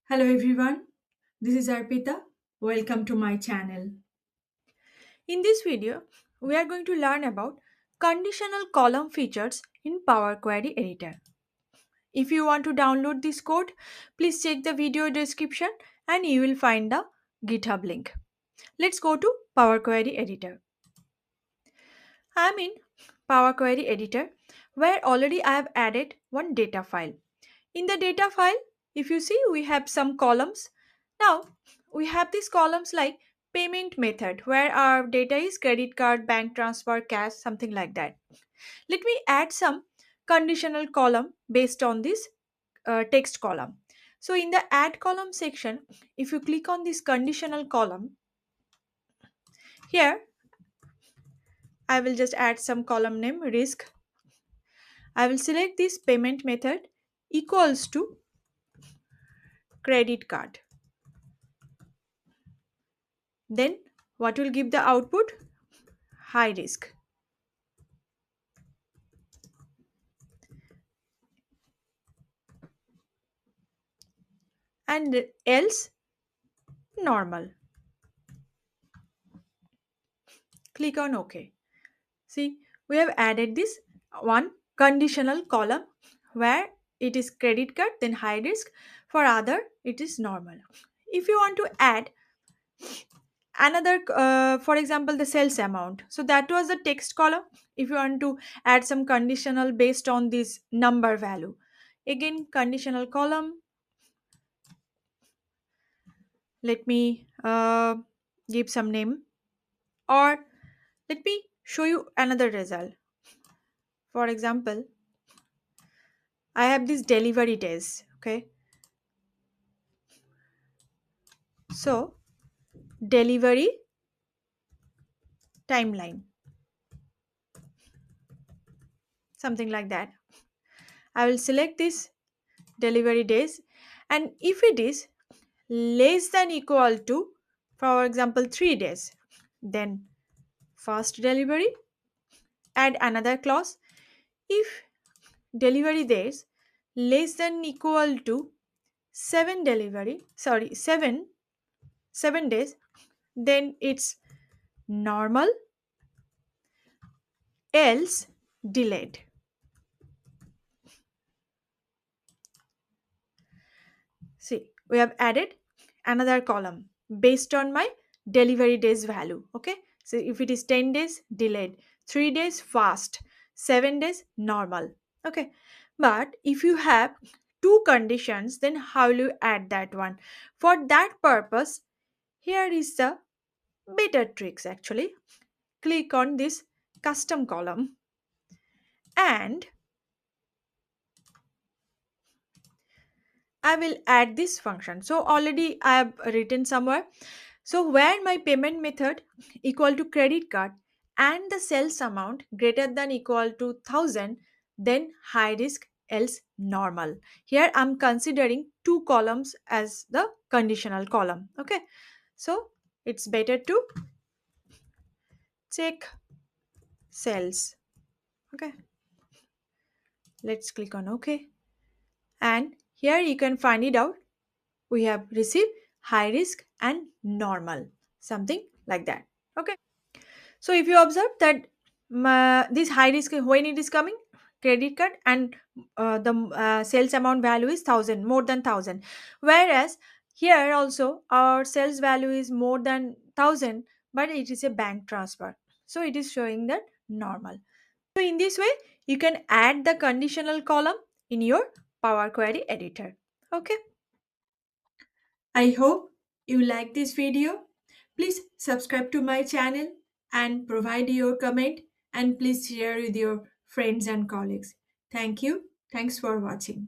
Hello everyone, this is Arpita. Welcome to my channel. In this video, we are going to learn about conditional column features in Power Query Editor. If you want to download this code, please check the video description and you will find the GitHub link. Let's go to Power Query Editor. I am in Power Query Editor where already I have added one data file. In the data file, if you see, we have some columns. Now, we have these columns like payment method where our data is credit card, bank transfer, cash, something like that. Let me add some conditional column based on this text column. So, in the add column section, if you click on this conditional column, here I will just add some column name risk. I will select this payment method equals to credit card. Then what will give the output? High risk. And else normal. Click on OK. See, we have added this one conditional column where it is credit card, then high risk. For other, it is normal. If you want to add another, for example, the sales amount. So that was the text column. If you want to add some conditional based on this number value, again conditional column. Let me give some name, or let me show you another result. For example, I have this delivery days. Okay, so delivery timeline, something like that. I will select this delivery days, and if it is less than equal to, for example, 3 days, then first delivery, add another clause. If delivery days less than equal to 7 days, then it's normal, else delayed. See, we have added another column based on my delivery days value. Okay, so if it is 10 days delayed, 3 days fast, 7 days normal. Okay, but if you have two conditions, then how will you add that one? For that purpose, here is the better tricks actually. Click on this custom column and I will add this function. So already I have written somewhere. So where my payment method equal to credit card and the sales amount greater than equal to 1000, then high risk, else normal. Here I'm considering two columns as the conditional column. Okay. So it's better to check sales. Okay. Let's click on OK. And here you can find it out. We have received high risk and normal, something like that. Okay, so if you observe that this high risk, when it is coming, credit card, and the sales amount value is 1000, more than 1000, whereas here also our sales value is more than 1000, but it is a bank transfer, so it is showing that normal. So in this way you can add the conditional column in your Power Query editor. Okay, I hope you like this video. Please subscribe to my channel and provide your comment, and please share with your friends and colleagues. Thank you. Thanks for watching.